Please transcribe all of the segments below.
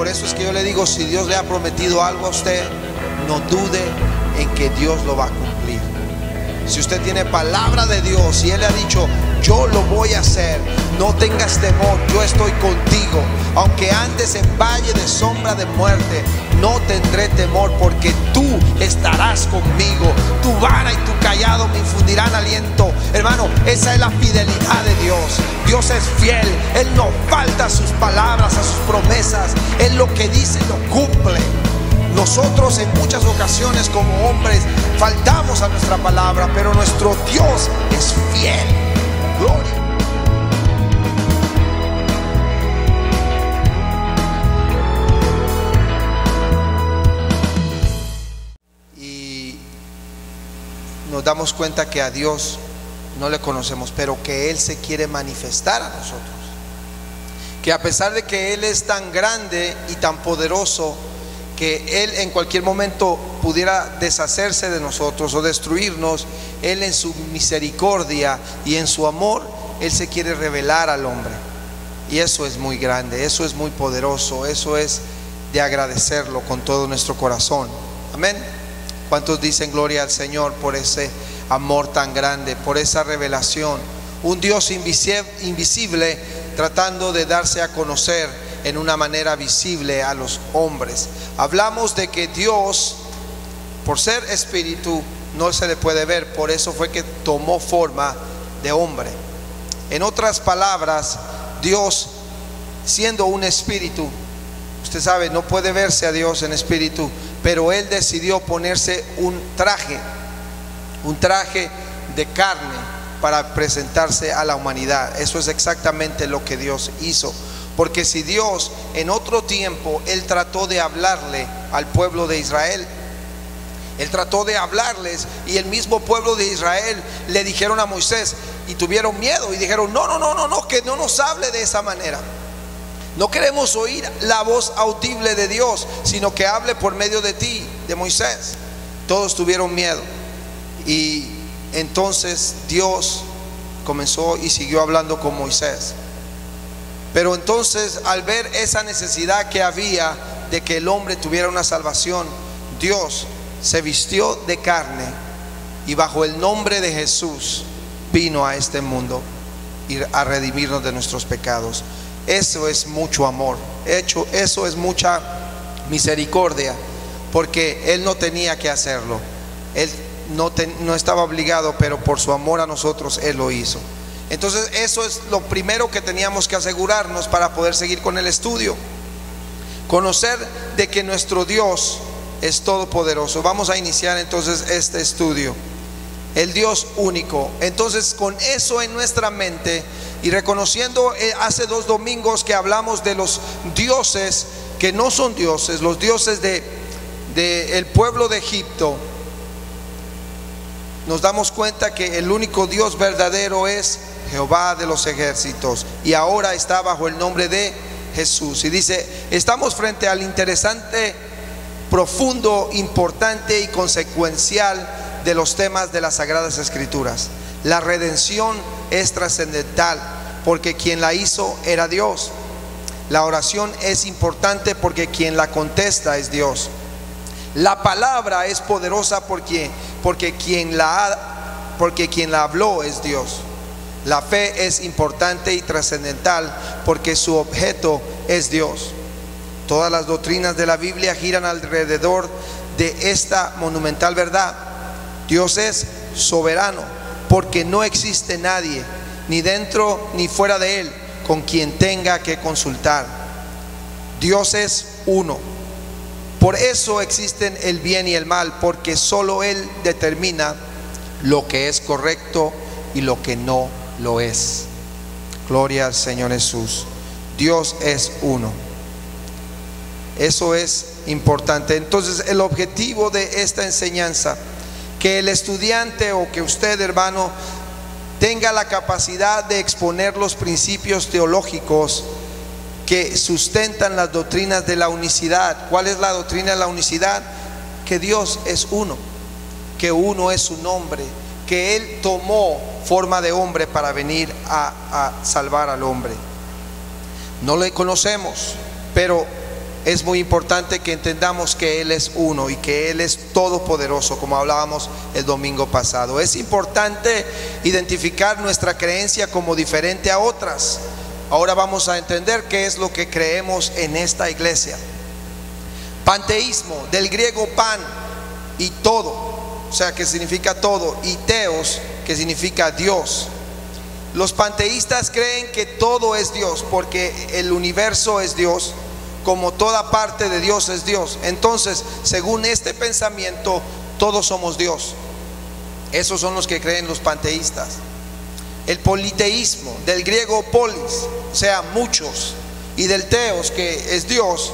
Por eso es que yo le digo, si Dios le ha prometido algo a usted, no dude en que Dios lo va a cumplir. Si usted tiene palabra de Dios y Él le ha dicho, yo lo voy a hacer, no tengas temor, yo estoy contigo. Aunque andes en valle de sombra de muerte, no tendré temor, porque tú estarás conmigo. Tu vara y tu callado me infundirán aliento. Hermano, esa es la fidelidad de Dios. Dios es fiel, Él no falta a sus palabras, a sus promesas. Él lo que dice lo cumple. Nosotros en muchas ocasiones como hombres faltamos a nuestra palabra, pero nuestro Dios es fiel. Gloria. Y nos damos cuenta que a Dios no le conocemos, pero que Él se quiere manifestar a nosotros. Que a pesar de que Él es tan grande y tan poderoso, que Él en cualquier momento pudiera deshacerse de nosotros o destruirnos, Él en su misericordia y en su amor, Él se quiere revelar al hombre. Y eso es muy grande, eso es muy poderoso, eso es de agradecerlo con todo nuestro corazón. Amén. ¿Cuántos dicen gloria al Señor por ese amor tan grande, por esa revelación? Un Dios invisible tratando de darse a conocer en una manera visible a los hombres. Hablamos de que Dios, por ser espíritu, no se le puede ver. Por eso fue que tomó forma de hombre. En otras palabras, Dios, siendo un espíritu, usted sabe, no puede verse a Dios en espíritu, pero Él decidió ponerse un traje de carne para presentarse a la humanidad. Eso es exactamente lo que Dios hizo. Porque si Dios en otro tiempo Él trató de hablarle al pueblo de Israel, Él trató de hablarles, y el mismo pueblo de Israel le dijeron a Moisés y tuvieron miedo y dijeron, no, que no nos hable de esa manera. No queremos oír la voz audible de Dios, sino que hable por medio de ti, de Moisés. Todos tuvieron miedo, y entonces Dios comenzó y siguió hablando con Moisés. Pero entonces, al ver esa necesidad que había de que el hombre tuviera una salvación, Dios se vistió de carne y bajo el nombre de Jesús vino a este mundo a redimirnos de nuestros pecados. Eso es mucho amor, eso es mucha misericordia, porque Él no tenía que hacerlo. Él no estaba obligado, pero por su amor a nosotros Él lo hizo. Entonces eso es lo primero que teníamos que asegurarnos para poder seguir con el estudio. Conocer de que nuestro Dios es todopoderoso. Vamos a iniciar entonces este estudio. El Dios único. Entonces, con eso en nuestra mente y reconociendo, hace 2 domingos que hablamos de los dioses que no son dioses, los dioses el pueblo de Egipto, nos damos cuenta que el único Dios verdadero es Jehová de los ejércitos, y ahora está bajo el nombre de Jesús. Y dice, estamos frente al interesante, profundo, importante y consecuencial de los temas de las Sagradas Escrituras. La redención es trascendental porque quien la hizo era Dios. La oración es importante porque quien la contesta es Dios. La palabra es poderosa porque quien la habló es Dios. La fe es importante y trascendental porque su objeto es Dios. Todas las doctrinas de la Biblia giran alrededor de esta monumental verdad. Dios es soberano porque no existe nadie, ni dentro ni fuera de Él, con quien tenga que consultar. Dios es uno. Por eso existen el bien y el mal, porque solo Él determina lo que es correcto y lo que no lo es. Gloria al Señor Jesús. Dios es uno. Eso es importante. Entonces, el objetivo de esta enseñanza, que el estudiante o que usted, hermano, tenga la capacidad de exponer los principios teológicos que sustentan las doctrinas de la unicidad. ¿Cuál es la doctrina de la unicidad? Que Dios es uno, que uno es su nombre, que Él tomó forma de hombre para venir a salvar al hombre. No le conocemos, pero es muy importante que entendamos que Él es uno y que Él es todopoderoso, como hablábamos el domingo pasado. Es importante identificar nuestra creencia como diferente a otras. Ahora vamos a entender qué es lo que creemos en esta iglesia. Panteísmo, del griego pan y todo, o sea, que significa todo, y teos, que significa Dios. Los panteístas creen que todo es Dios, porque el universo es Dios, como toda parte de Dios es Dios. Entonces, según este pensamiento, todos somos Dios. Esos son los que creen los panteístas. El politeísmo, del griego polis, o sea, muchos, y del teos, que es Dios.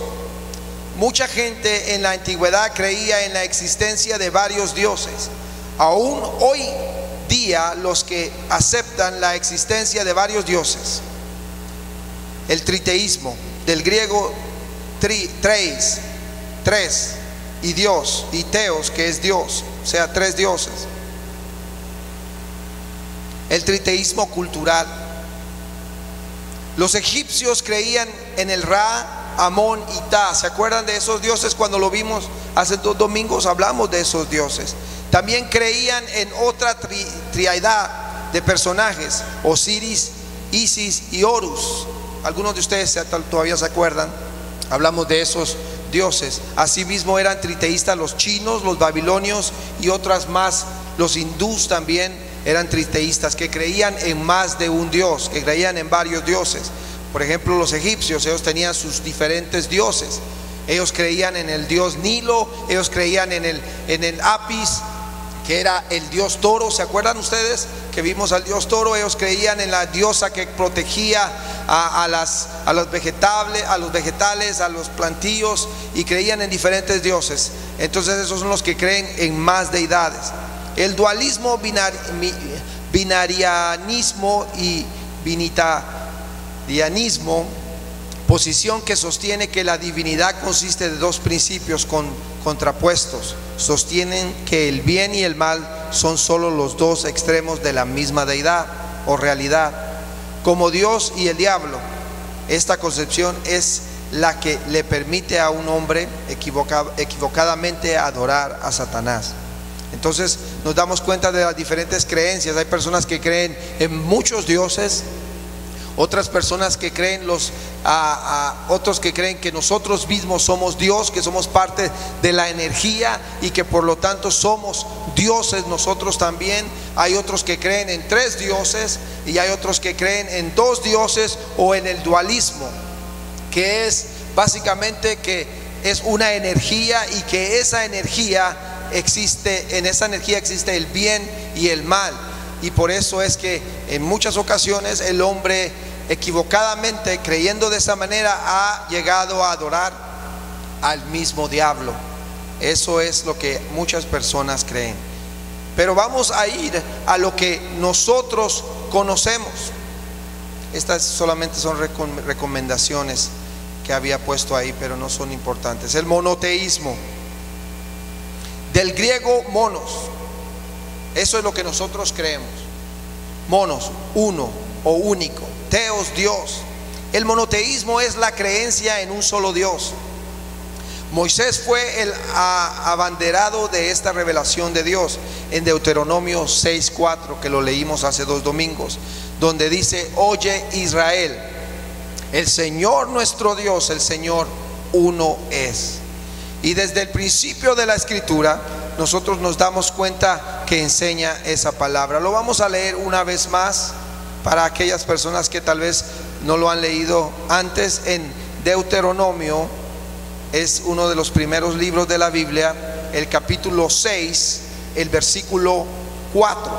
Mucha gente en la antigüedad creía en la existencia de varios dioses. Aún hoy día los que aceptan la existencia de varios dioses. El triteísmo, del griego tres, y Dios, y teos, que es Dios, o sea, tres dioses. El triteísmo cultural. Los egipcios creían en el Ra, Amón y Ta. ¿Se acuerdan de esos dioses? Cuando lo vimos hace 2 domingos hablamos de esos dioses. También creían en otra triadad de personajes: Osiris, Isis y Horus. Algunos de ustedes todavía se acuerdan. Hablamos de esos dioses. Asimismo eran triteístas los chinos, los babilonios y otras más. Los hindús también eran triteístas, que creían en más de un dios, que creían en varios dioses. Por ejemplo, los egipcios, ellos tenían sus diferentes dioses. Ellos creían en el dios Nilo, ellos creían en el Apis, que era el dios toro. ¿Se acuerdan ustedes que vimos al dios toro? Ellos creían en la diosa que protegía a los vegetales, a los plantíos, y creían en diferentes dioses. Entonces esos son los que creen en más deidades. El dualismo, binarianismo y binitarianismo, posición que sostiene que la divinidad consiste de dos principios contrapuestos. Sostienen que el bien y el mal son solo los dos extremos de la misma deidad o realidad, como Dios y el diablo. Esta concepción es la que le permite a un hombre equivocadamente adorar a Satanás. Entonces nos damos cuenta de las diferentes creencias. Hay personas que creen en muchos dioses, otras personas que creen otros que creen que nosotros mismos somos Dios, que somos parte de la energía y que por lo tanto somos dioses nosotros también. Hay otros que creen en 3 dioses y hay otros que creen en 2 dioses, o en el dualismo, que es básicamente que es una energía y que esa energía existe, en esa energía existe el bien y el mal. Y por eso es que en muchas ocasiones el hombre, equivocadamente, creyendo de esa manera, ha llegado a adorar al mismo diablo. Eso es lo que muchas personas creen. Pero vamos a ir a lo que nosotros conocemos. Estas solamente son recomendaciones que había puesto ahí, pero no son importantes. El monoteísmo, del griego monos. Eso es lo que nosotros creemos. Monos, uno o único. Teos, Dios. El monoteísmo es la creencia en un solo Dios. Moisés fue el abanderado de esta revelación de Dios en Deuteronomio 6:4, que lo leímos hace 2 domingos, donde dice: oye Israel, el Señor nuestro Dios, el Señor uno es. Y desde el principio de la escritura nosotros nos damos cuenta que enseña esa palabra. Lo vamos a leer una vez más para aquellas personas que tal vez no lo han leído antes. En Deuteronomio, es uno de los primeros libros de la Biblia, el capítulo 6, el versículo 4.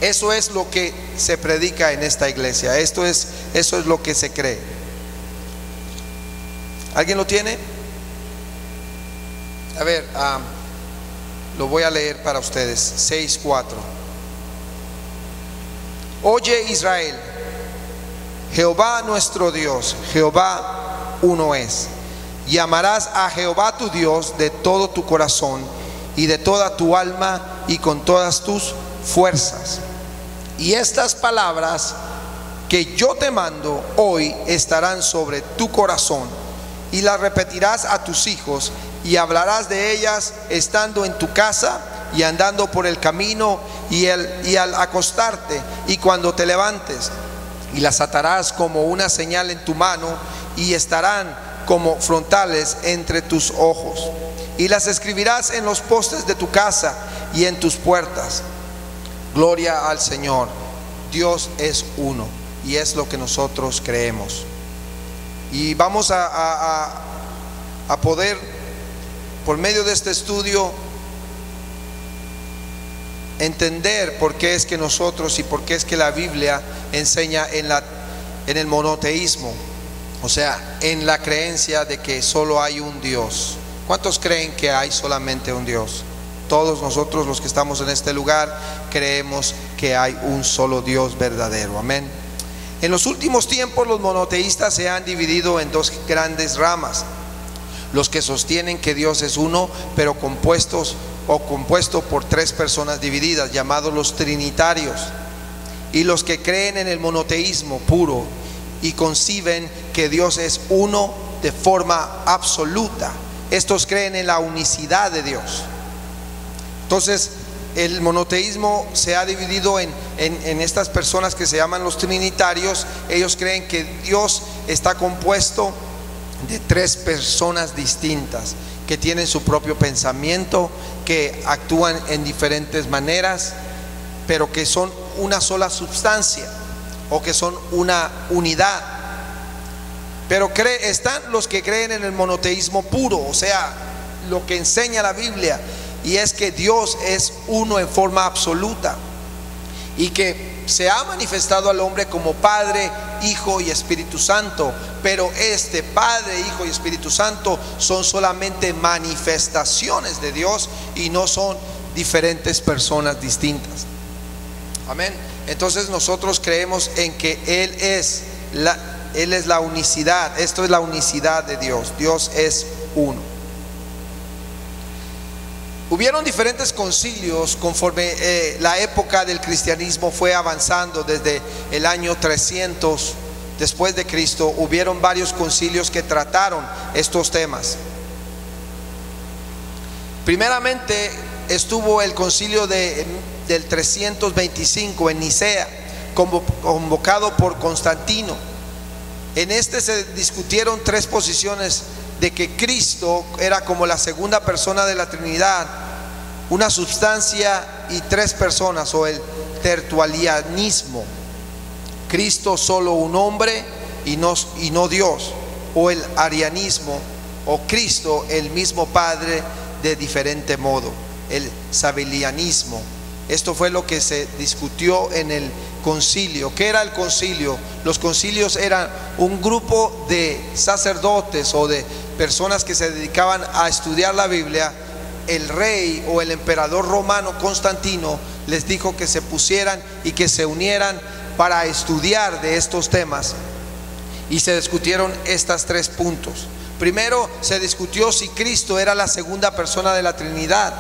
Eso es lo que se predica en esta iglesia. Eso es lo que se cree. ¿Alguien lo tiene? A ver, lo voy a leer para ustedes. 6:4. Oye Israel, Jehová nuestro Dios, Jehová uno es. Y amarás a Jehová tu Dios de todo tu corazón y de toda tu alma y con todas tus fuerzas. Y estas palabras que yo te mando hoy estarán sobre tu corazón, y las repetirás a tus hijos, y hablarás de ellas estando en tu casa y andando por el camino y al acostarte y cuando te levantes, y las atarás como una señal en tu mano y estarán como frontales entre tus ojos, y las escribirás en los postes de tu casa y en tus puertas. Gloria al Señor. Dios es uno, y es lo que nosotros creemos. Y vamos a poder, por medio de este estudio, entender por qué es que nosotros y por qué es que la Biblia enseña en el monoteísmo, o sea, en la creencia de que solo hay un Dios. ¿Cuántos creen que hay solamente un Dios? Todos nosotros los que estamos en este lugar creemos que hay un solo Dios verdadero. Amén. En los últimos tiempos los monoteístas se han dividido en dos grandes ramas: los que sostienen que Dios es uno, pero compuesto por tres personas divididas, llamados los trinitarios, y los que creen en el monoteísmo puro y conciben que Dios es uno de forma absoluta. Estos creen en la unicidad de Dios. Entonces, el monoteísmo se ha dividido en estas personas que se llaman los trinitarios. Ellos creen que Dios está compuesto de tres personas distintas, que tienen su propio pensamiento, que actúan en diferentes maneras, pero que son una sola sustancia, o que son una unidad. Pero están los que creen en el monoteísmo puro, o sea, lo que enseña la Biblia, y es que Dios es uno en forma absoluta, y que se ha manifestado al hombre como Padre, Hijo y Espíritu Santo. Pero este Padre, Hijo y Espíritu Santo son solamente manifestaciones de Dios, y no son diferentes personas distintas. Amén. Entonces nosotros creemos en que Él es la unicidad. Esto es la unicidad de Dios. Dios es uno. Hubieron diferentes concilios conforme la época del cristianismo fue avanzando. Desde el año 300 después de Cristo hubieron varios concilios que trataron estos temas. Primeramente estuvo el concilio del 325 en Nicea, convocado por Constantino. En este se discutieron tres posiciones: de que Cristo era como la segunda persona de la Trinidad, una sustancia y tres personas, o el tertulianismo. Cristo solo un hombre y no Dios, o el arianismo, o Cristo el mismo Padre de diferente modo, el sabellianismo. Esto fue lo que se discutió en el concilio. ¿Qué era el concilio? Los concilios eran un grupo de sacerdotes o de personas que se dedicaban a estudiar la Biblia. El rey o el emperador romano Constantino les dijo que se pusieran y que se unieran para estudiar de estos temas, y se discutieron estos tres puntos. Primero se discutió si Cristo era la segunda persona de la Trinidad.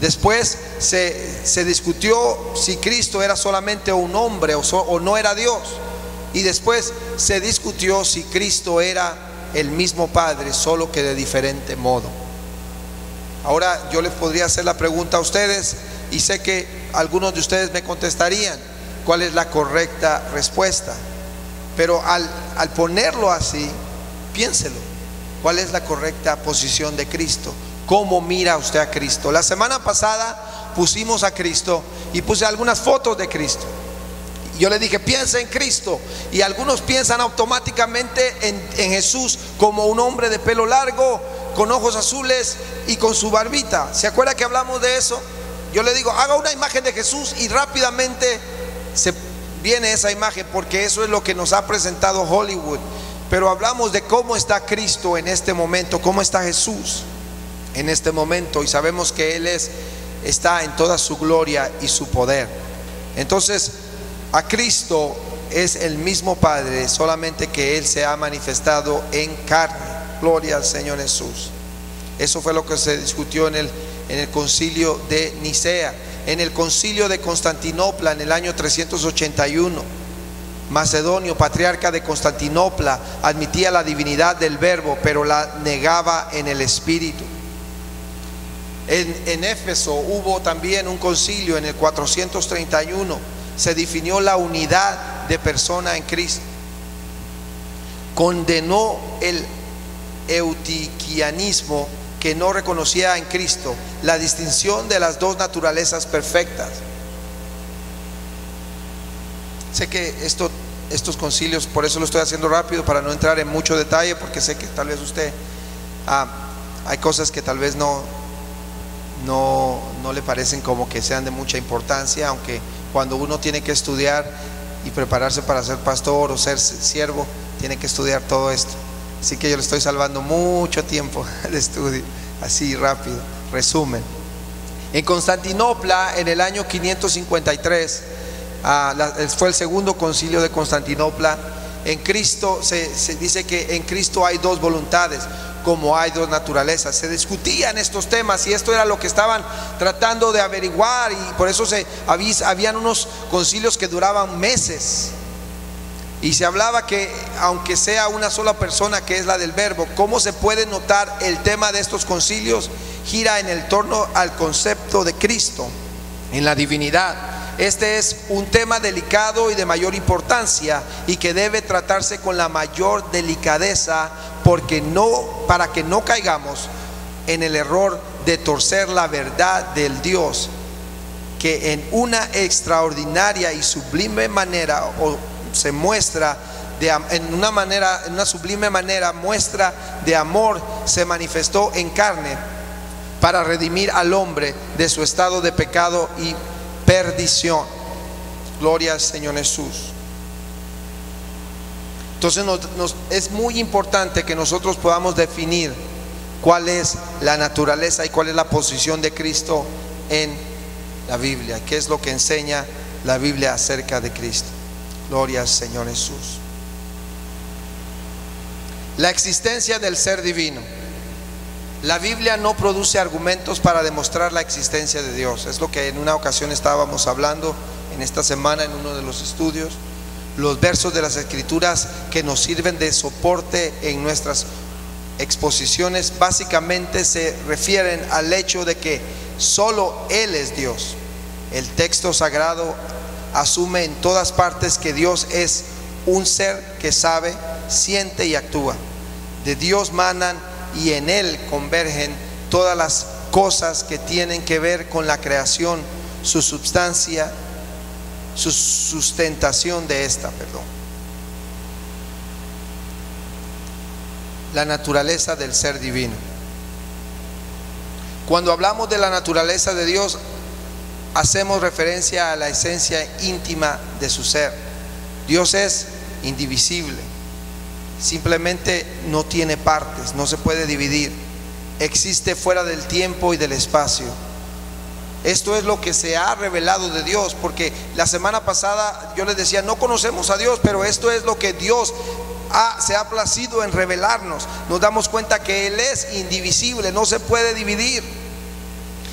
Después se discutió si Cristo era solamente un hombre o no era Dios. Y después se discutió si Cristo era el mismo Padre, solo que de diferente modo. Ahora yo les podría hacer la pregunta a ustedes, y sé que algunos de ustedes me contestarían cuál es la correcta respuesta. Pero al ponerlo así, piénselo: ¿cuál es la correcta posición de Cristo? ¿Cómo mira usted a Cristo? La semana pasada pusimos a Cristo y puse algunas fotos de Cristo. Yo le dije: piensa en Cristo, y algunos piensan automáticamente en Jesús como un hombre de pelo largo, con ojos azules y con su barbita. ¿Se acuerda que hablamos de eso? Yo le digo: haga una imagen de Jesús, y rápidamente se viene esa imagen, porque eso es lo que nos ha presentado Hollywood. Pero hablamos de cómo está Cristo en este momento, cómo está Jesús en este momento, y sabemos que Él está en toda su gloria y su poder. Entonces, a Cristo es el mismo Padre, solamente que Él se ha manifestado en carne. Gloria al Señor Jesús. Eso fue lo que se discutió en el concilio de Nicea. En el concilio de Constantinopla en el año 381 Macedonio, patriarca de Constantinopla, admitía la divinidad del Verbo, pero la negaba en el Espíritu. En Éfeso hubo también un concilio en el 431. Se definió la unidad de persona en Cristo. Condenó el eutiquianismo, que no reconocía en Cristo la distinción de las dos naturalezas perfectas. Sé que estos concilios, por eso lo estoy haciendo rápido para no entrar en mucho detalle, porque sé que tal vez usted hay cosas que tal vez no le parecen como que sean de mucha importancia, aunque cuando uno tiene que estudiar y prepararse para ser pastor o ser siervo, tiene que estudiar todo esto. Así que yo le estoy salvando mucho tiempo de estudio, así rápido. Resumen: en Constantinopla, en el año 553, fue el segundo concilio de Constantinopla. En Cristo se dice que en Cristo hay dos voluntades, como hay dos naturalezas. Se discutían estos temas y esto era lo que estaban tratando de averiguar, y por eso habían unos concilios que duraban meses. Y se hablaba que aunque sea una sola persona, que es la del Verbo, ¿cómo se puede notar? El tema de estos concilios gira en el torno al concepto de Cristo en la divinidad. Este es un tema delicado y de mayor importancia, y que debe tratarse con la mayor delicadeza, para que no caigamos en el error de torcer la verdad del Dios, que en una extraordinaria y sublime manera se muestra en una sublime manera, muestra de amor, se manifestó en carne para redimir al hombre de su estado de pecado y perdición. Gloria al Señor Jesús. Entonces es muy importante que nosotros podamos definir cuál es la naturaleza y cuál es la posición de Cristo en la Biblia, qué es lo que enseña la Biblia acerca de Cristo. Gloria al Señor Jesús. La existencia del ser divino. La Biblia no produce argumentos para demostrar la existencia de Dios. Es lo que en una ocasión estábamos hablando en esta semana en uno de los estudios. Los versos de las Escrituras que nos sirven de soporte en nuestras exposiciones básicamente se refieren al hecho de que solo Él es Dios. El texto sagrado asume en todas partes que Dios es un ser que sabe, siente y actúa. De Dios manan y en Él convergen todas las cosas que tienen que ver con la creación, su substancia, su sustentación de esta, La naturaleza del ser divino. Cuando hablamos de la naturaleza de Dios, hacemos referencia a la esencia íntima de su ser. Dios es indivisible, simplemente no tiene partes, no se puede dividir, existe fuera del tiempo y del espacio. Esto es lo que se ha revelado de Dios, porque la semana pasada yo les decía, no conocemos a Dios, pero esto es lo que Dios se ha placido en revelarnos. Nos damos cuenta que Él es indivisible, no se puede dividir.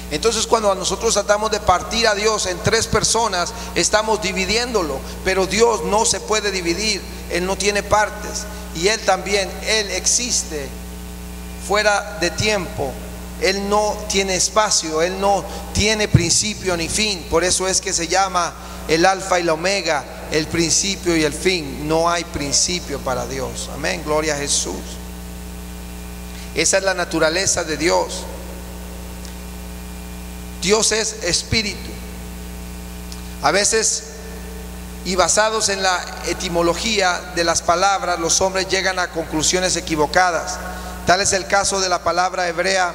Entonces cuando nosotros tratamos de partir a Dios en tres personas, estamos dividiéndolo, pero Dios no se puede dividir, Él no tiene partes, y Él también, Él existe fuera de tiempo, Él no tiene espacio, Él no tiene principio ni fin. Por eso es que se llama el alfa y la omega, el principio y el fin. No hay principio para Dios. Amén, gloria a Jesús. Esa es la naturaleza de Dios. Dios es espíritu. A veces, y basados en la etimología de las palabras, los hombres llegan a conclusiones equivocadas. Tal es el caso de la palabra hebrea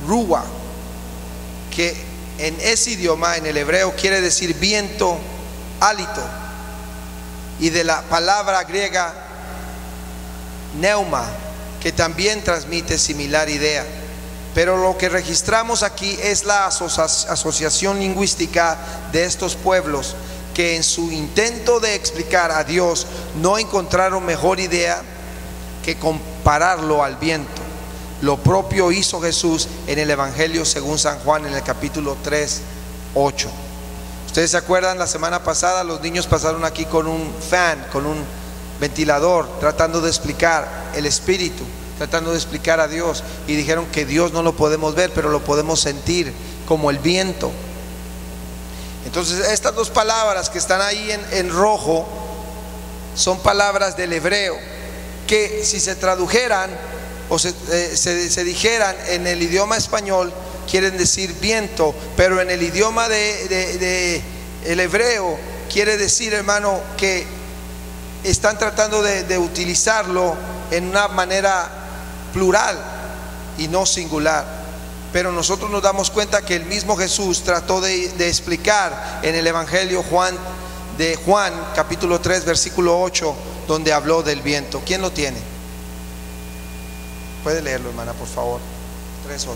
Ruach, que en ese idioma, en el hebreo, quiere decir viento, hálito, y de la palabra griega Neuma, que también transmite similar idea. Pero lo que registramos aquí es la asociación lingüística de estos pueblos, que en su intento de explicar a Dios no encontraron mejor idea que compararlo al viento. Lo propio hizo Jesús en el Evangelio según San Juan, en el capítulo 3:8. Ustedes se acuerdan, la semana pasada los niños pasaron aquí con un fan, con un ventilador, tratando de explicar el Espíritu, tratando de explicar a Dios, y dijeron que Dios no lo podemos ver, pero lo podemos sentir como el viento. Entonces estas dos palabras que están ahí en rojo son palabras del hebreo, que si se tradujeran o se dijeran en el idioma español, quieren decir viento, pero en el idioma el hebreo quiere decir, hermano, que están tratando de utilizarlo en una manera plural y no singular. Pero nosotros nos damos cuenta que el mismo Jesús trató de explicar en el Evangelio de Juan capítulo 3 versículo 8, donde habló del viento. ¿Quién lo tiene? Puede leerlo, hermana, por favor. 3:8.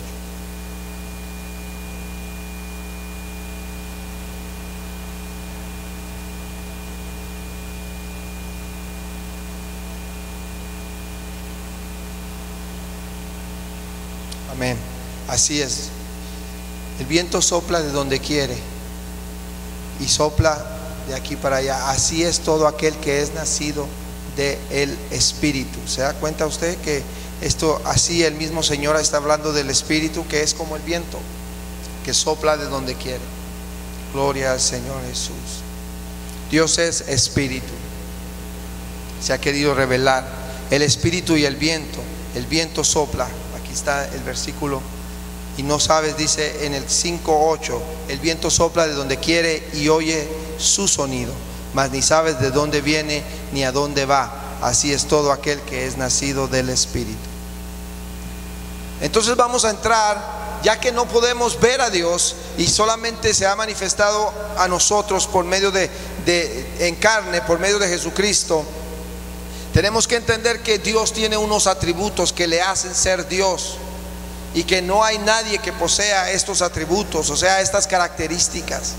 Amén. Así es. El viento sopla de donde quiere y sopla de aquí para allá. Así es todo aquel que es nacido del Espíritu. ¿Se da cuenta usted que esto, así el mismo Señor está hablando del Espíritu, que es como el viento, que sopla de donde quiere? Gloria al Señor Jesús. Dios es Espíritu. Se ha querido revelar el Espíritu y el viento. El viento sopla. Aquí está el versículo. Y no sabes, dice en el 5:8, el viento sopla de donde quiere y oye su sonido, mas ni sabes de dónde viene ni a dónde va. Así es todo aquel que es nacido del Espíritu. Entonces vamos a entrar, ya que no podemos ver a Dios y solamente se ha manifestado a nosotros por medio en carne, por medio de Jesucristo. Tenemos que entender que Dios tiene unos atributos que le hacen ser Dios, y que no hay nadie que posea estos atributos, o sea, estas características.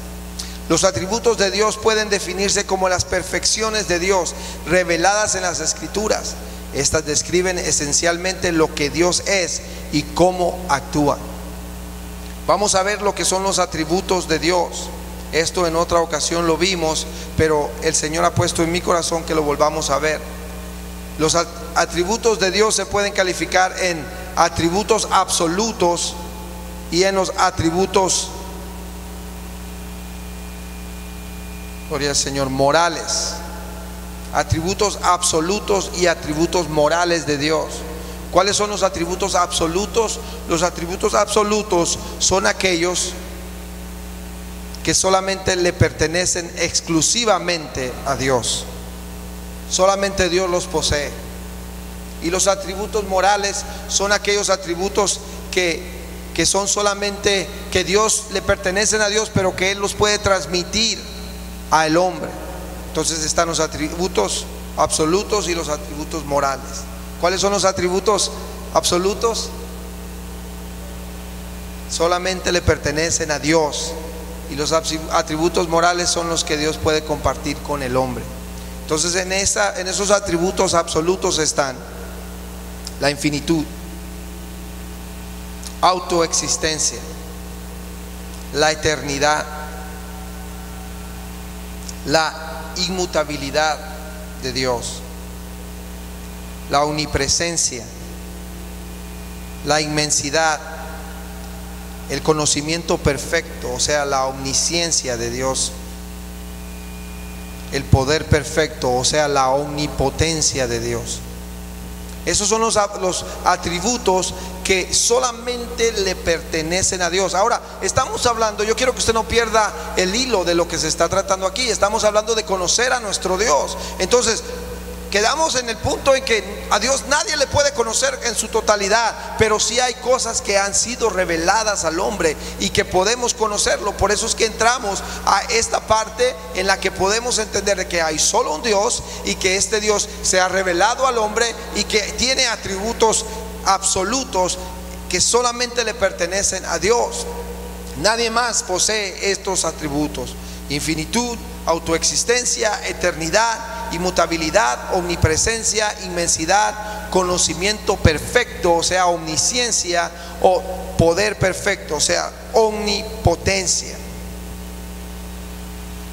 Los atributos de Dios pueden definirse como las perfecciones de Dios reveladas en las Escrituras. Estas describen esencialmente lo que Dios es y cómo actúa. Vamos a ver lo que son los atributos de Dios. Esto en otra ocasión lo vimos, pero el Señor ha puesto en mi corazón que lo volvamos a ver. Los atributos de Dios se pueden calificar en atributos absolutos y en los atributos, gloria al Señor, morales. Atributos absolutos y atributos morales de Dios. ¿Cuáles son los atributos absolutos? Los atributos absolutos son aquellos que solamente le pertenecen exclusivamente a Dios. Solamente Dios los posee. Y los atributos morales son aquellos atributos que son solamente, que Dios le pertenecen a Dios, pero que Él los puede transmitir al hombre. Entonces están los atributos absolutos y los atributos morales. ¿Cuáles son los atributos absolutos? Solamente le pertenecen a Dios. Y los atributos morales son los que Dios puede compartir con el hombre. Entonces en esos atributos absolutos están la infinitud, autoexistencia, la eternidad, la inmutabilidad de Dios, la omnipresencia, la inmensidad, el conocimiento perfecto, o sea, la omnisciencia de Dios, el poder perfecto, o sea, la omnipotencia de Dios. Esos son los atributos que solamente le pertenecen a Dios. Ahora, estamos hablando, yo quiero que usted no pierda el hilo de lo que se está tratando aquí. Estamos hablando de conocer a nuestro Dios. Entonces, quedamos en el punto en que a Dios nadie le puede conocer en su totalidad, pero sí hay cosas que han sido reveladas al hombre y que podemos conocerlo. Por eso es que entramos a esta parte en la que podemos entender que hay solo un Dios y que este Dios se ha revelado al hombre y que tiene atributos absolutos que solamente le pertenecen a Dios. Nadie más posee estos atributos: infinitud, autoexistencia, eternidad, inmutabilidad, omnipresencia, inmensidad, conocimiento perfecto, o sea, omnisciencia, o poder perfecto, o sea, omnipotencia.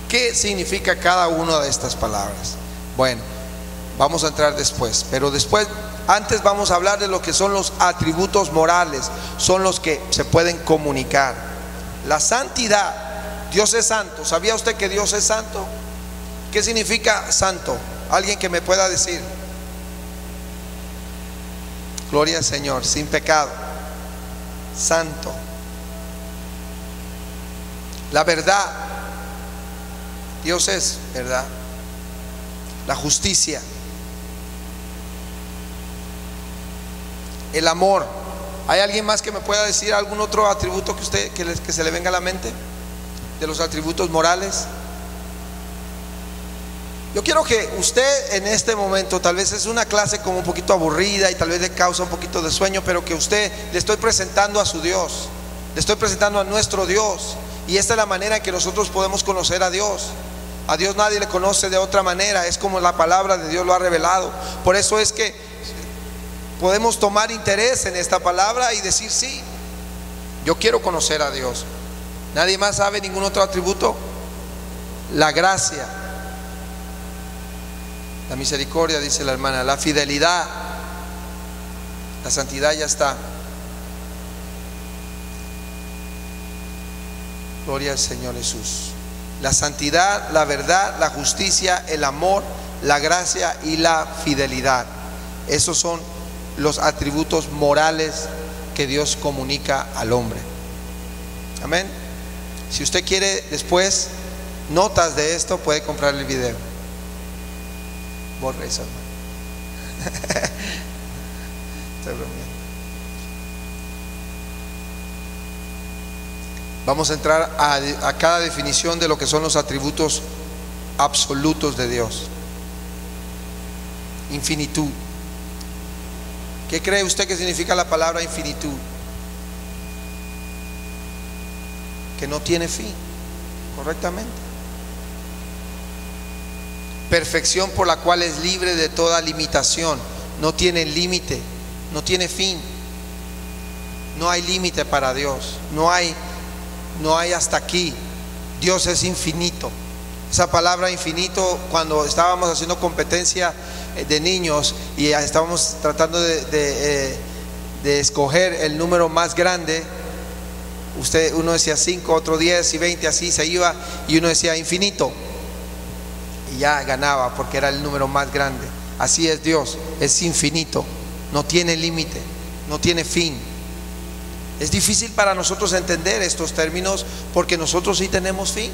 ¿Qué significa cada una de estas palabras? Bueno, vamos a entrar después, pero antes vamos a hablar de lo que son los atributos morales, son los que se pueden comunicar. La santidad, Dios es santo. ¿Sabía usted que Dios es santo? ¿Qué significa santo? ¿Alguien que me pueda decir? Gloria al Señor, sin pecado, santo. La verdad, Dios es verdad. La justicia, el amor. ¿Hay alguien más que me pueda decir algún otro atributo que se le venga a la mente de los atributos morales? Yo quiero que usted en este momento, tal vez es una clase como un poquito aburrida y tal vez le causa un poquito de sueño, pero que usted le estoy presentando a su Dios, le estoy presentando a nuestro Dios, y esta es la manera en que nosotros podemos conocer a Dios. A Dios nadie le conoce de otra manera, es como la palabra de Dios lo ha revelado. Por eso es que podemos tomar interés en esta palabra y decir: sí, yo quiero conocer a Dios. ¿Nadie más sabe ningún otro atributo? La gracia, la misericordia, dice la hermana, la fidelidad, la santidad ya está. Gloria al Señor Jesús. La santidad, la verdad, la justicia, el amor, la gracia y la fidelidad. Esos son los atributos morales que Dios comunica al hombre. Amén. Si usted quiere después notas de esto, puede comprar el video. Borre eso, hermano. Estoy bromeando. Vamos a entrar a cada definición de lo que son los atributos absolutos de Dios. Infinitud. ¿Qué cree usted que significa la palabra infinitud? Que no tiene fin, correctamente. Perfección por la cual es libre de toda limitación. No tiene límite, no tiene fin. No hay límite para Dios. No hay hasta aquí. Dios es infinito. Esa palabra infinito, cuando estábamos haciendo competencia de niños y estábamos tratando de escoger el número más grande, uno decía 5, otro 10 y 20, así se iba, y uno decía infinito y ya ganaba porque era el número más grande. Así es Dios, es infinito, no tiene límite, no tiene fin. Es difícil para nosotros entender estos términos porque nosotros sí tenemos fin.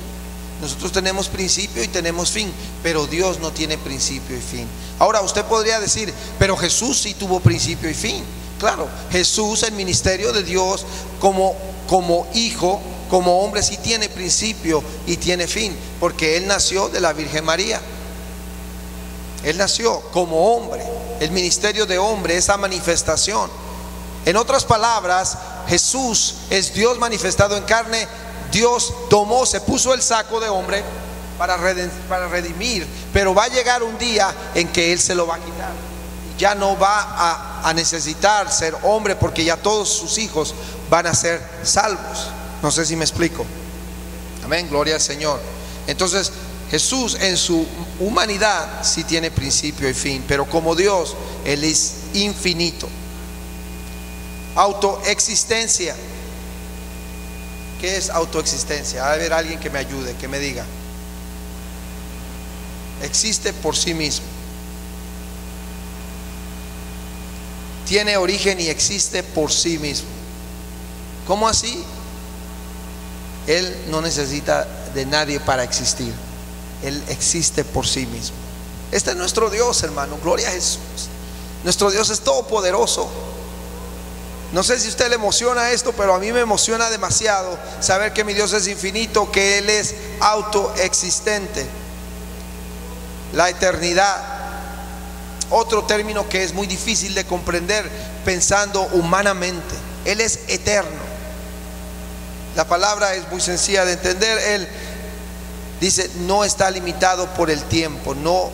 Nosotros tenemos principio y tenemos fin, pero Dios no tiene principio y fin. Ahora usted podría decir: pero Jesús sí tuvo principio y fin. Claro, Jesús, el ministerio de Dios como hijo, como hombre, sí tiene principio y tiene fin, porque Él nació de la Virgen María. Él nació como hombre. El ministerio de hombre, esa manifestación. En otras palabras, Jesús es Dios manifestado en carne. Dios se puso el saco de hombre para redimir, pero va a llegar un día en que Él se lo va a quitar. Ya no va a necesitar ser hombre, porque ya todos sus hijos van a ser salvos. No sé si me explico. Amén, gloria al Señor. Entonces Jesús en su humanidad sí tiene principio y fin, pero como Dios, Él es infinito. Autoexistencia. ¿Qué es autoexistencia? A ver, alguien que me ayude, que me diga. Existe por sí mismo. Tiene origen y existe por sí mismo. ¿Cómo así? Él no necesita de nadie para existir. Él existe por sí mismo. Este es nuestro Dios, hermano. Gloria a Jesús. Nuestro Dios es todopoderoso. No sé si a usted le emociona esto, pero a mí me emociona demasiado saber que mi Dios es infinito, que Él es autoexistente. La eternidad, otro término que es muy difícil de comprender pensando humanamente. Él es eterno. La palabra es muy sencilla de entender. Él dice: no está limitado por el tiempo. No,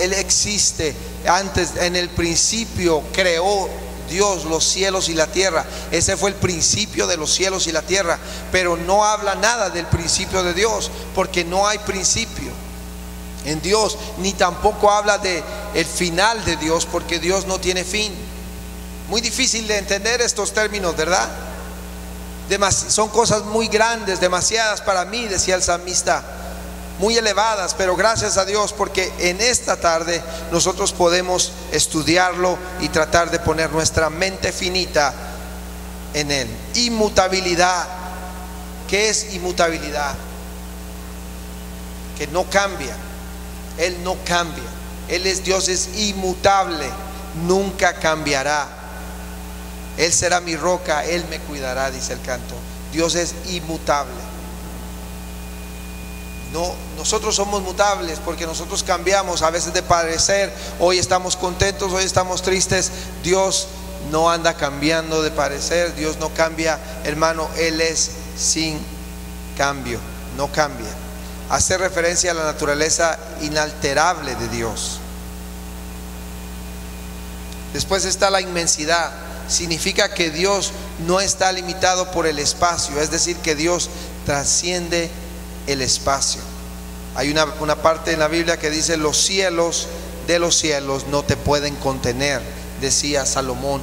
Él existe. Antes, en el principio, creó Dios los cielos y la tierra. Ese fue el principio de los cielos y la tierra, pero no habla nada del principio de Dios, porque no hay principio en Dios, ni tampoco habla de el final de Dios, porque Dios no tiene fin. Muy difícil de entender estos términos, ¿verdad? Son cosas muy grandes, demasiadas para mí, decía el salmista, muy elevadas, pero gracias a Dios, porque en esta tarde nosotros podemos estudiarlo y tratar de poner nuestra mente finita en él. Inmutabilidad. ¿Qué es inmutabilidad? Que no cambia. Él no cambia. Él es Dios, es inmutable, nunca cambiará. Él será mi roca, Él me cuidará, dice el canto. Dios es inmutable. No, nosotros somos mutables porque nosotros cambiamos a veces de parecer. Hoy estamos contentos, hoy estamos tristes. Dios no anda cambiando de parecer. Dios no cambia, hermano. Él es sin cambio, no cambia. Hace referencia a la naturaleza inalterable de Dios. Después está la inmensidad. Significa que Dios no está limitado por el espacio, es decir, que Dios trasciende el espacio. Hay una parte en la Biblia que dice: los cielos de los cielos no te pueden contener, decía Salomón.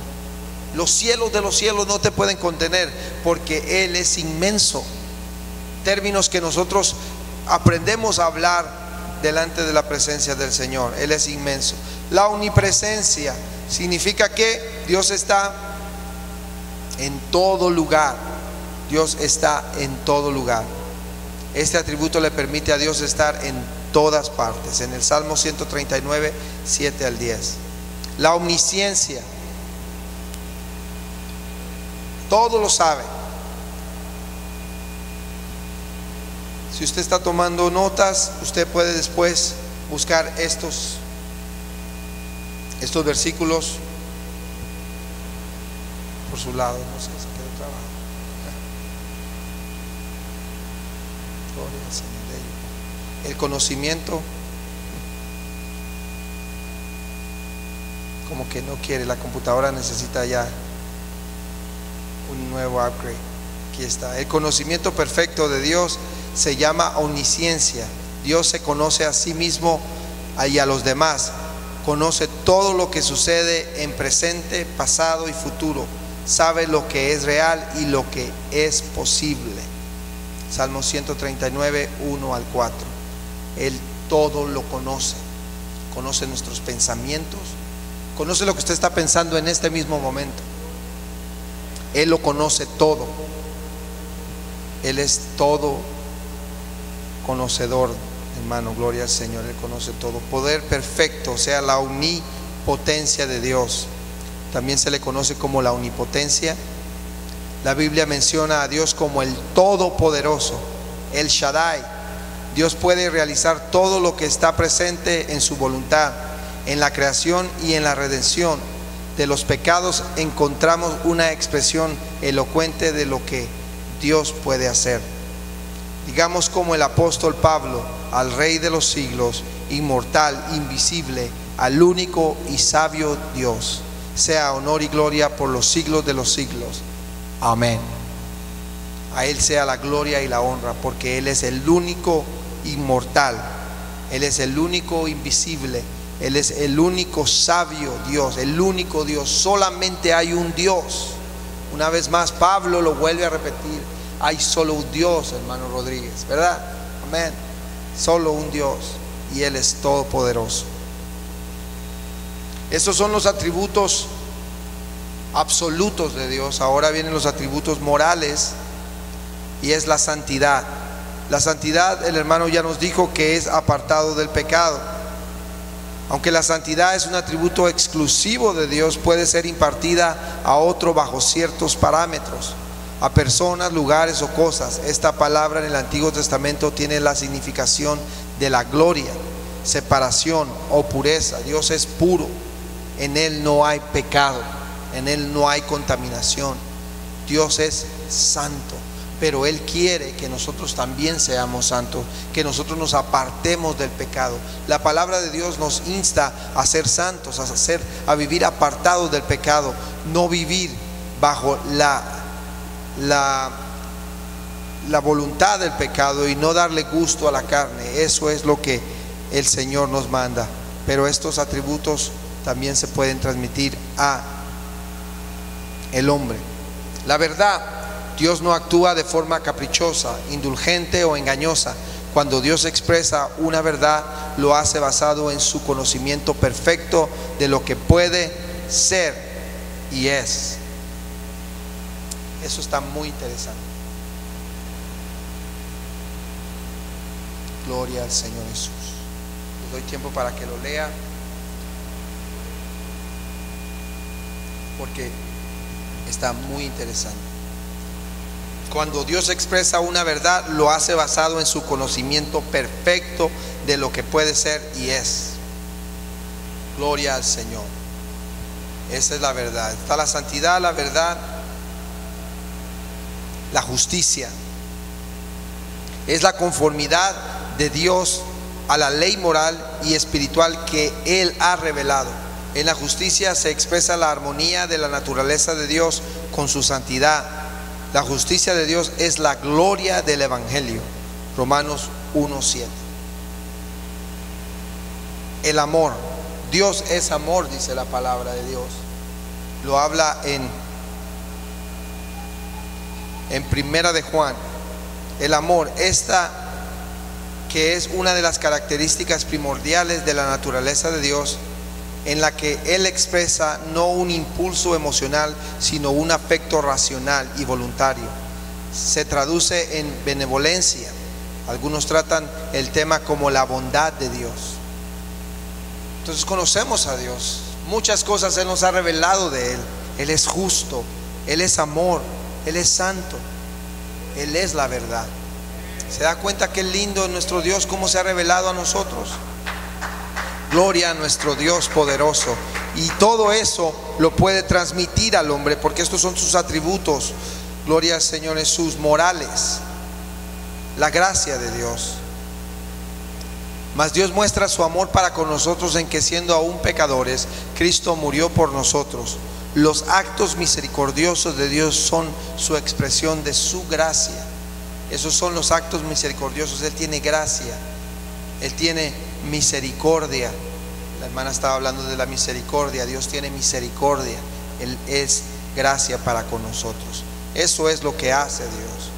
Los cielos de los cielos no te pueden contener, porque Él es inmenso. Términos que nosotros aprendemos a hablar delante de la presencia del Señor. Él es inmenso. La omnipresencia significa que Dios está en todo lugar. Dios está en todo lugar. Este atributo le permite a Dios estar en todas partes. En el Salmo 139, 7 al 10. La omnisciencia. Todo lo sabe. Si usted está tomando notas, usted puede después buscar estos versículos por su lado. No sé, se quedó trabado. Gloria al Señor. El conocimiento como que no quiere, la computadora necesita ya un nuevo upgrade. Aquí está. El conocimiento perfecto de Dios se llama omnisciencia. Dios se conoce a sí mismo y a los demás. Conoce todo lo que sucede en presente, pasado y futuro. Sabe lo que es real y lo que es posible. Salmo 139, 1 al 4. Él todo lo conoce. Conoce nuestros pensamientos. Conoce lo que usted está pensando en este mismo momento. Él lo conoce todo. Él es todo conocedor, hermano. Gloria al Señor. Él conoce todo. Poder perfecto, o sea, la omnipotencia de Dios. También se le conoce como la omnipotencia. La Biblia menciona a Dios como el Todopoderoso, el Shaddai. Dios puede realizar todo lo que está presente en su voluntad. En la creación y en la redención de los pecados encontramos una expresión elocuente de lo que Dios puede hacer. Digamos como el apóstol Pablo: al Rey de los siglos, inmortal, invisible, al único y sabio Dios, sea honor y gloria por los siglos de los siglos. Amén. A Él sea la gloria y la honra, porque Él es el único inmortal, Él es el único invisible, Él es el único sabio Dios, el único Dios. Solamente hay un Dios. Una vez más Pablo lo vuelve a repetir: hay solo un Dios, hermano Rodríguez, ¿verdad? Amén. Solo un Dios, y Él es todopoderoso. Estos son los atributos absolutos de Dios. Ahora vienen los atributos morales, y es la santidad. La santidad, el hermano ya nos dijo que es apartado del pecado. Aunque la santidad es un atributo exclusivo de Dios, puede ser impartida a otro bajo ciertos parámetros, a personas, lugares o cosas. Esta palabra en el Antiguo Testamento tiene la significación de la gloria, separación o pureza. Dios es puro, en Él no hay pecado, en Él no hay contaminación. Dios es santo, pero Él quiere que nosotros también seamos santos, que nosotros nos apartemos del pecado. La palabra de Dios nos insta a ser santos, a vivir apartados del pecado, no vivir bajo la voluntad del pecado y no darle gusto a la carne. Eso es lo que el Señor nos manda. Pero estos atributos también se pueden transmitir a el hombre. La verdad, Dios no actúa de forma caprichosa, indulgente o engañosa. Cuando Dios expresa una verdad, lo hace basado en su conocimiento perfecto de lo que puede ser y es. Eso está muy interesante. Gloria al Señor Jesús. Les doy tiempo para que lo lea, porque está muy interesante. Cuando Dios expresa una verdad, lo hace basado en su conocimiento perfecto de lo que puede ser y es. Gloria al Señor. Esa es la verdad. Está la santidad, la verdad, la justicia. Es la conformidad de Dios a la ley moral y espiritual que Él ha revelado. En la justicia se expresa la armonía de la naturaleza de Dios con su santidad. La justicia de Dios es la gloria del Evangelio. Romanos 1:7. El amor. Dios es amor, dice la palabra de Dios. Lo habla en Primera de Juan. El amor, esta que es una de las características primordiales de la naturaleza de Dios, en la que Él expresa no un impulso emocional, sino un afecto racional y voluntario. Se traduce en benevolencia. Algunos tratan el tema como la bondad de Dios. Entonces conocemos a Dios. Muchas cosas Él nos ha revelado de Él. Él es justo, Él es amor, Él es santo, Él es la verdad. ¿Se da cuenta qué lindo es nuestro Dios, cómo se ha revelado a nosotros? Gloria a nuestro Dios poderoso. Y todo eso lo puede transmitir al hombre, porque estos son sus atributos. Gloria al Señor Jesús. Morales, la gracia de Dios. Mas Dios muestra su amor para con nosotros en que, siendo aún pecadores, Cristo murió por nosotros. Los actos misericordiosos de Dios son su expresión de su gracia. Esos son los actos misericordiosos. Él tiene gracia, Él tiene misericordia. La hermana estaba hablando de la misericordia. Dios tiene misericordia. Él es gracia para con nosotros. Eso es lo que hace Dios.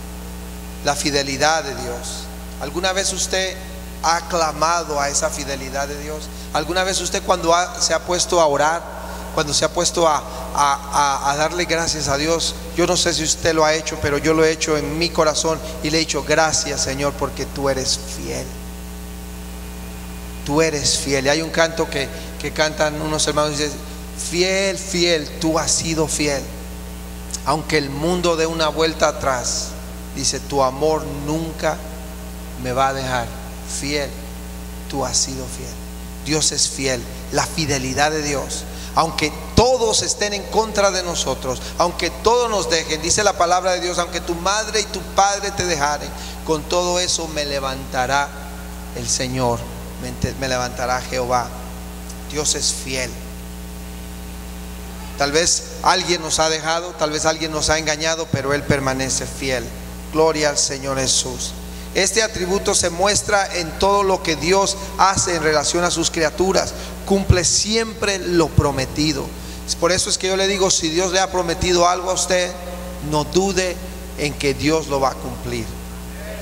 La fidelidad de Dios. ¿Alguna vez usted ha clamado a esa fidelidad de Dios? ¿Alguna vez usted cuando se ha puesto a orar, cuando se ha puesto a darle gracias a Dios? Yo no sé si usted lo ha hecho, pero yo lo he hecho en mi corazón y le he dicho: gracias, Señor, porque tú eres fiel. Tú eres fiel. Y hay un canto que cantan unos hermanos y dicen: fiel, fiel, tú has sido fiel. Aunque el mundo dé una vuelta atrás, dice, tu amor nunca me va a dejar. Fiel, tú has sido fiel. Dios es fiel. La fidelidad de Dios, aunque todos estén en contra de nosotros, aunque todos nos dejen, dice la palabra de Dios, aunque tu madre y tu padre te dejaren, con todo eso me levantará el Señor, me levantará Jehová. Dios es fiel. Tal vez alguien nos ha dejado, tal vez alguien nos ha engañado, pero Él permanece fiel. Gloria al Señor Jesús. Este atributo se muestra en todo lo que Dios hace en relación a sus criaturas. Cumple siempre lo prometido. Por eso es que yo le digo, si Dios le ha prometido algo a usted, no dude en que Dios lo va a cumplir.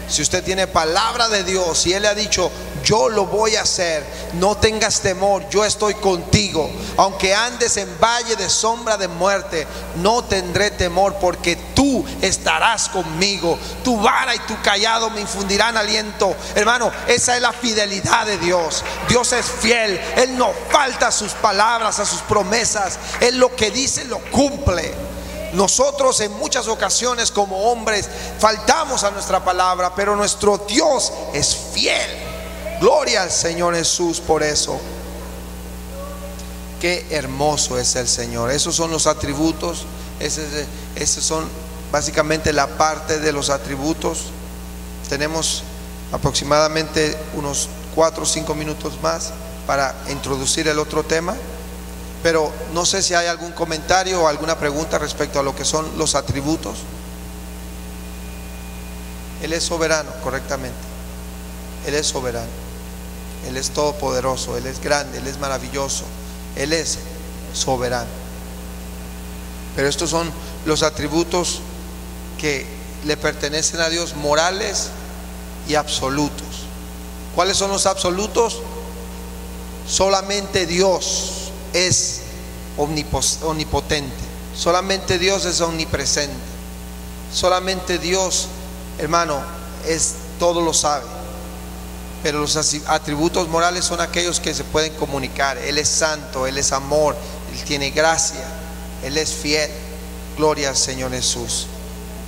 Si usted tiene palabra de Dios y Él le ha dicho: yo lo voy a hacer, no tengas temor, yo estoy contigo. Aunque andes en valle de sombra de muerte, no tendré temor, porque tú estarás conmigo. Tu vara y tu callado me infundirán aliento. Hermano, esa es la fidelidad de Dios. Dios es fiel. Él no falta a sus palabras, a sus promesas. Él lo que dice lo cumple. Nosotros en muchas ocasiones como hombres faltamos a nuestra palabra, pero nuestro Dios es fiel. Gloria al Señor Jesús por eso. Qué hermoso es el Señor. Esos son los atributos, esos son básicamente la parte de los atributos. Tenemos aproximadamente unos 4 o 5 minutos más para introducir el otro tema, pero no sé si hay algún comentario o alguna pregunta respecto a lo que son los atributos. Él es soberano, correctamente. Él es soberano. Él es todopoderoso, Él es grande, Él es maravilloso, Él es soberano. Pero estos son los atributos que le pertenecen a Dios, morales y absolutos. ¿Cuáles son los absolutos? Solamente Dios es omnipotente, solamente Dios es omnipresente, solamente Dios, hermano, todo lo sabe. Pero los atributos morales son aquellos que se pueden comunicar. Él es santo, Él es amor, Él tiene gracia, Él es fiel. Gloria al Señor Jesús.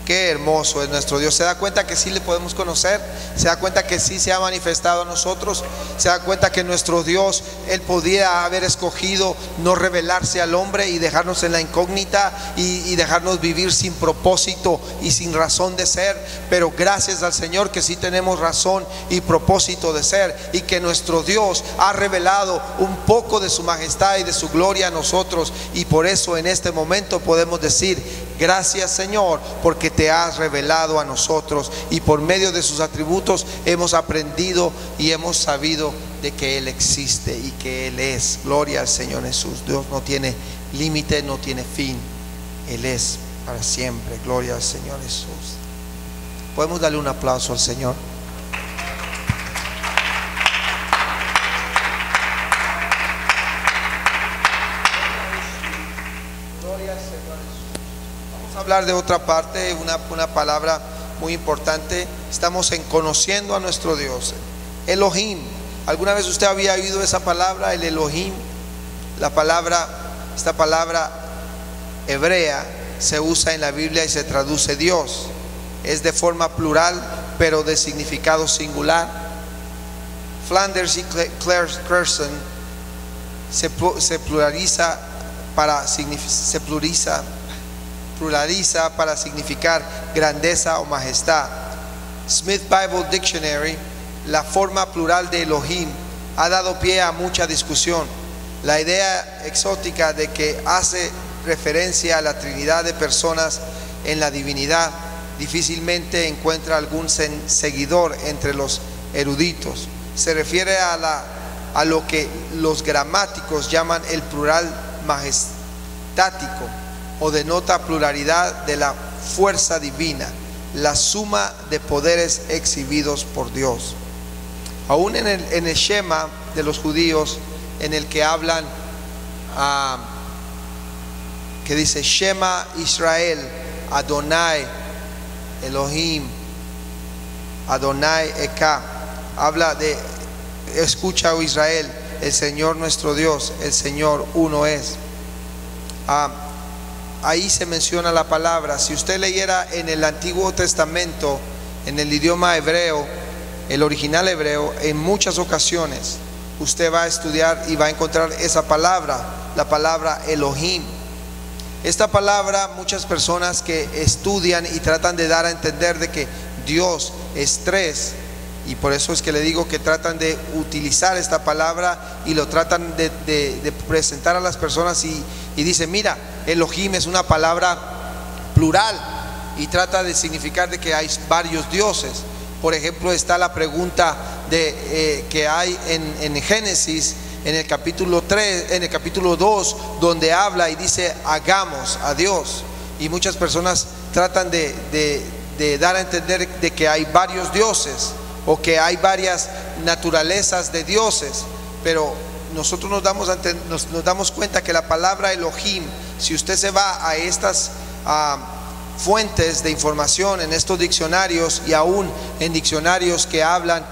Qué hermoso es nuestro Dios. ¿Se da cuenta que sí le podemos conocer? ¿Se da cuenta que sí se ha manifestado a nosotros? ¿Se da cuenta que nuestro Dios, Él podía haber escogido no revelarse al hombre y dejarnos en la incógnita y dejarnos vivir sin propósito y sin razón de ser? Pero gracias al Señor que sí tenemos razón y propósito de ser, y que nuestro Dios ha revelado un poco de su majestad y de su gloria a nosotros, y por eso en este momento podemos decir: gracias, Señor, porque te has revelado a nosotros, y por medio de sus atributos hemos aprendido y hemos sabido de que Él existe y que Él es. Gloria al Señor Jesús. Dios no tiene límite, no tiene fin. Él es para siempre. Gloria al Señor Jesús. Podemos darle un aplauso al Señor. Hablar de otra parte, una palabra muy importante. Estamos en conociendo a nuestro Dios, Elohim. ¿Alguna vez usted había oído esa palabra, el Elohim? Esta palabra hebrea se usa en la Biblia y se traduce Dios. Es de forma plural, pero de significado singular. Flanders y Clason se pluraliza para significar grandeza o majestad. Smith Bible Dictionary, la forma plural de Elohim, ha dado pie a mucha discusión. La idea exótica de que hace referencia a la Trinidad de personas en la divinidad difícilmente encuentra algún seguidor entre los eruditos. Se refiere a lo que los gramáticos llaman el plural majestático, o denota pluralidad de la fuerza divina, la suma de poderes exhibidos por Dios. Aún en el Shema de los judíos, en el que hablan, que dice Shema Israel, Adonai Elohim, Adonai Eka, habla de: escucha, oh Israel, el Señor nuestro Dios, el Señor uno es. Ahí se menciona la palabra. Si usted leyera en el Antiguo Testamento, en el idioma hebreo, el original hebreo, en muchas ocasiones usted va a estudiar y va a encontrar esa palabra, la palabra Elohim. Esta palabra, muchas personas que estudian y tratan de dar a entender de que Dios es tres, y por eso es que le digo que tratan de utilizar esta palabra y lo tratan de presentar a las personas, y dicen: mira, Elohim es una palabra plural y trata de significar de que hay varios dioses. Por ejemplo, está la pregunta que hay en Génesis, en el capítulo 3, en el capítulo 2, donde habla y dice: hagamos a Dios. Y muchas personas tratan de dar a entender de que hay varios dioses, o que hay varias naturalezas de dioses, pero nosotros nos damos cuenta que la palabra Elohim, si usted se va a estas fuentes de información, en estos diccionarios y aún en diccionarios que hablan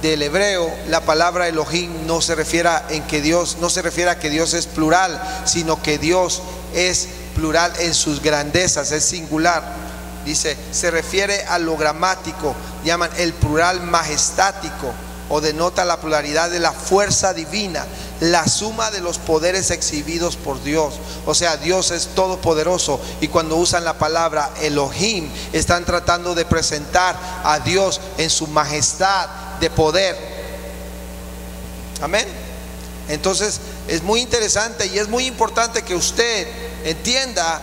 del hebreo, la palabra Elohim no se refiere a que Dios es plural, sino que Dios es plural en sus grandezas, es singular. Dice, se refiere a lo gramático, llaman el plural majestático, o denota la pluralidad de la fuerza divina, la suma de los poderes exhibidos por Dios. O sea, Dios es todopoderoso, y cuando usan la palabra Elohim, están tratando de presentar a Dios en su majestad de poder. Amén. Entonces es muy interesante y es muy importante que usted entienda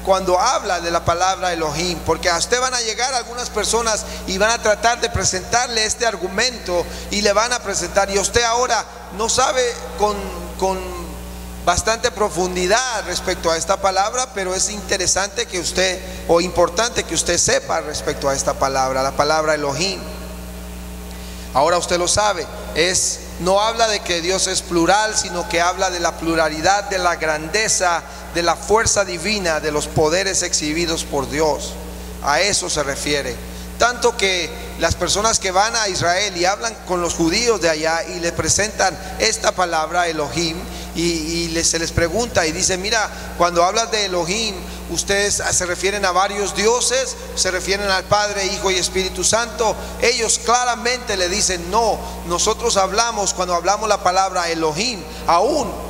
cuando habla de la palabra Elohim, porque a usted van a llegar algunas personas y van a tratar de presentarle este argumento, y le van a presentar, y usted ahora no sabe con bastante profundidad respecto a esta palabra, pero es interesante que usted, o importante que usted sepa respecto a esta palabra, la palabra Elohim. Ahora usted lo sabe, no habla de que Dios es plural, sino que habla de la pluralidad, de la grandeza, de la fuerza divina, de los poderes exhibidos por Dios. A eso se refiere. Tanto que las personas que van a Israel y hablan con los judíos de allá y le presentan esta palabra Elohim, se les pregunta y dice: mira, cuando hablas de Elohim, ¿ustedes se refieren a varios dioses? ¿Se refieren al Padre, Hijo y Espíritu Santo? Ellos claramente le dicen: no, nosotros hablamos, cuando hablamos la palabra Elohim, aún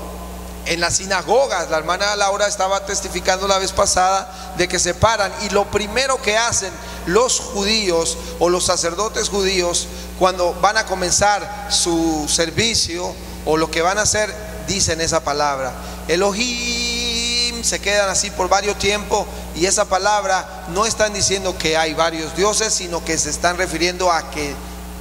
en las sinagogas, la hermana Laura estaba testificando la vez pasada de que se paran, y lo primero que hacen los judíos o los sacerdotes judíos cuando van a comenzar su servicio, o lo que van a hacer, dicen esa palabra Elohim. Se quedan así por varios tiempos, y esa palabra no están diciendo que hay varios dioses, sino que se están refiriendo a que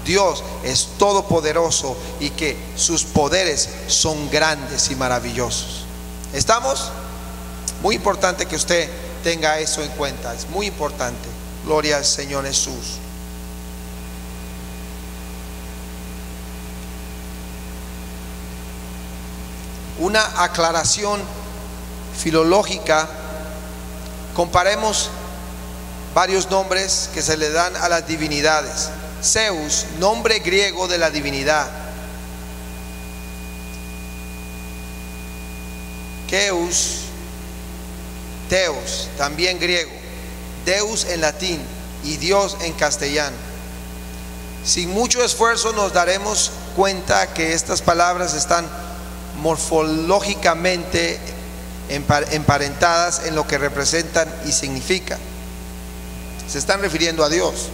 Dios es todopoderoso y que sus poderes son grandes y maravillosos. ¿Estamos? Muy importante que usted tenga eso en cuenta, es muy importante. Gloria al Señor Jesús. Una aclaración filológica: comparemos varios nombres que se le dan a las divinidades. Zeus, nombre griego de la divinidad. Zeus, Theos, también griego. Deus en latín y Dios en castellano. Sin mucho esfuerzo nos daremos cuenta que estas palabras están morfológicamente emparentadas en lo que representan y significan. Se están refiriendo a Dios.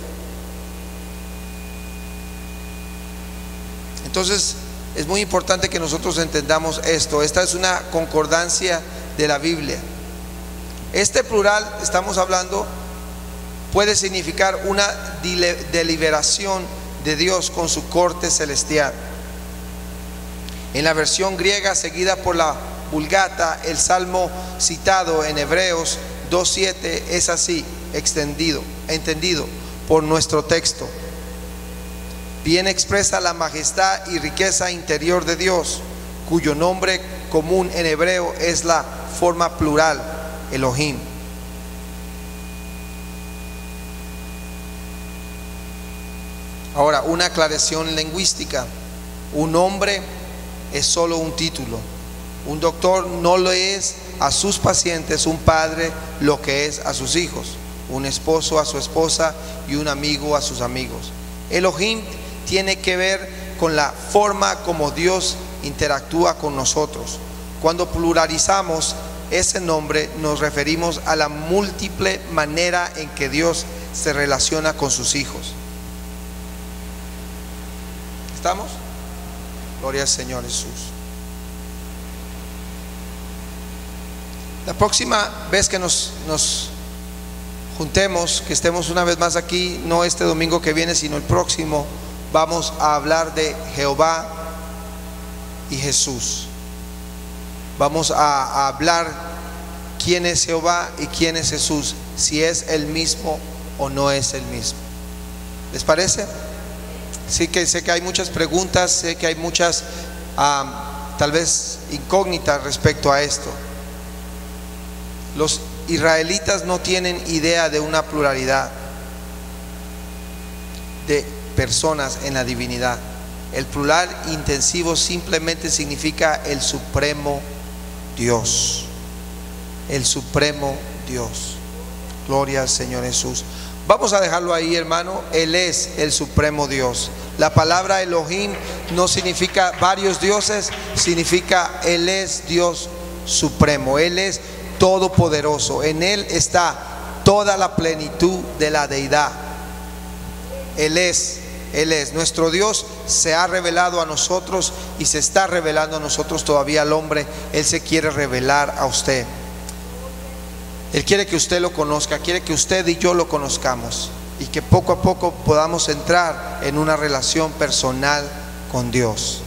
Entonces es muy importante que nosotros entendamos esto. Esta es una concordancia de la Biblia. Este plural, estamos hablando, puede significar una deliberación de Dios con su corte celestial. En la versión griega seguida por la Vulgata, el salmo citado en Hebreos 2:7 es así entendido por nuestro texto. Bien expresa la majestad y riqueza interior de Dios, cuyo nombre común en hebreo es la forma plural Elohim. Ahora, una aclaración lingüística: un nombre es solo un título. Un doctor no le es a sus pacientes un padre lo que es a sus hijos, un esposo a su esposa y un amigo a sus amigos. Elohim tiene que ver con la forma como Dios interactúa con nosotros. Cuando pluralizamos ese nombre, nos referimos a la múltiple manera en que Dios se relaciona con sus hijos. ¿Estamos? Gloria al Señor Jesús. La próxima vez que nos juntemos, que estemos una vez más aquí, no este domingo que viene, sino el próximo, vamos a hablar de Jehová y Jesús. Vamos a hablar quién es Jehová y quién es Jesús, si es el mismo o no es el mismo. ¿Les parece? Sí, que sé que hay muchas preguntas, sé que hay muchas tal vez incógnitas respecto a esto. Los israelitas no tienen idea de una pluralidad de personas en la divinidad. El plural intensivo simplemente significa el supremo Dios. El supremo Dios. Gloria al Señor Jesús. Vamos a dejarlo ahí, hermano. Él es el supremo Dios. La palabra Elohim no significa varios dioses, significa Él es Dios supremo. Él es todopoderoso. En Él está toda la plenitud de la deidad. Él es. Nuestro Dios se ha revelado a nosotros y se está revelando a nosotros todavía al hombre. Él se quiere revelar a usted. Él quiere que usted lo conozca, quiere que usted y yo lo conozcamos y que poco a poco podamos entrar en una relación personal con Dios.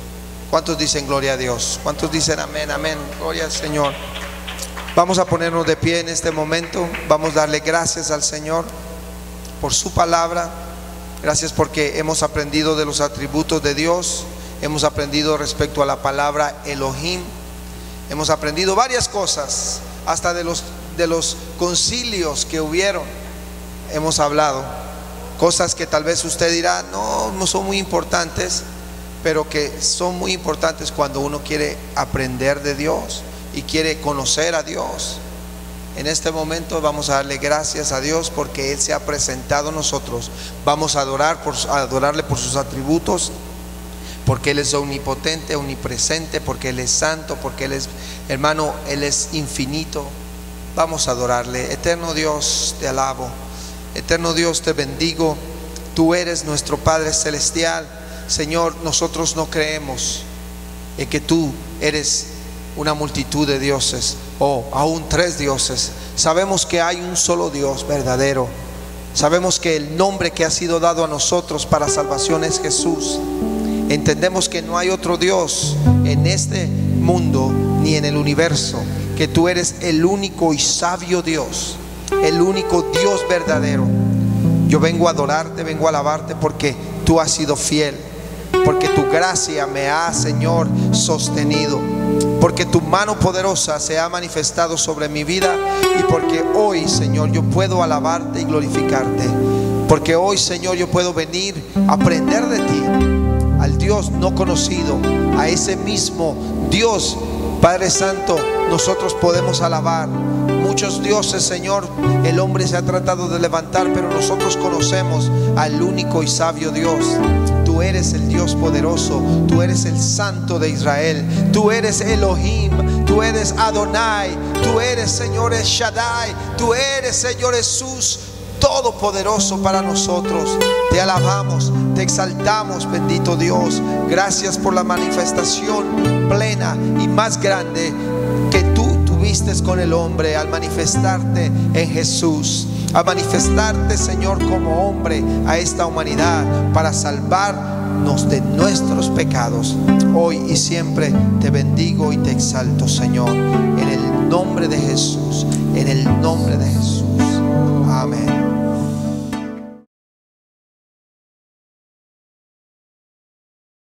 ¿Cuántos dicen gloria a Dios? ¿Cuántos dicen amén, amén? Gloria al Señor. Vamos a ponernos de pie en este momento. Vamos a darle gracias al Señor por su palabra. Gracias porque hemos aprendido de los atributos de Dios. Hemos aprendido respecto a la palabra Elohim. Hemos aprendido varias cosas, hasta de los concilios que hubieron. Hemos hablado cosas que tal vez usted dirá no son muy importantes, pero que son muy importantes cuando uno quiere aprender de Dios y quiere conocer a Dios. En este momento vamos a darle gracias a Dios porque Él se ha presentado a nosotros. Vamos a adorarle por sus atributos, porque Él es omnipotente, omnipresente, porque Él es santo, porque Él es, hermano, Él es infinito. Vamos a adorarle. Eterno Dios, te alabo. Eterno Dios, te bendigo. Tú eres nuestro Padre Celestial. Señor, nosotros no creemos en que tú eres una multitud de dioses o aún tres dioses. Sabemos que hay un solo Dios verdadero. Sabemos que el nombre que ha sido dado a nosotros para salvación es Jesús. Entendemos que no hay otro Dios en este mundo ni en el universo, que tú eres el único y sabio Dios, el único Dios verdadero. Yo vengo a adorarte, vengo a alabarte porque tú has sido fiel, porque tu gracia me ha, Señor, sostenido, porque tu mano poderosa se ha manifestado sobre mi vida y porque hoy, Señor, yo puedo alabarte y glorificarte, porque hoy, Señor, yo puedo venir a aprender de ti, al Dios no conocido, a ese mismo Dios. Padre Santo, nosotros podemos alabar. Muchos dioses, Señor, el hombre se ha tratado de levantar, pero nosotros conocemos al único y sabio Dios. Tú eres el Dios poderoso, tú eres el Santo de Israel, tú eres Elohim, tú eres Adonai, tú eres, Señor, El Shaddai, tú eres, Señor Jesús, todopoderoso para nosotros. Te alabamos, te exaltamos, bendito Dios. Gracias por la manifestación plena y más grande que tú tuviste con el hombre al manifestarte en Jesús, a manifestarte, Señor, como hombre a esta humanidad para salvarnos de nuestros pecados. Hoy y siempre te bendigo y te exalto, Señor, en el nombre de Jesús, en el nombre de Jesús. Amén.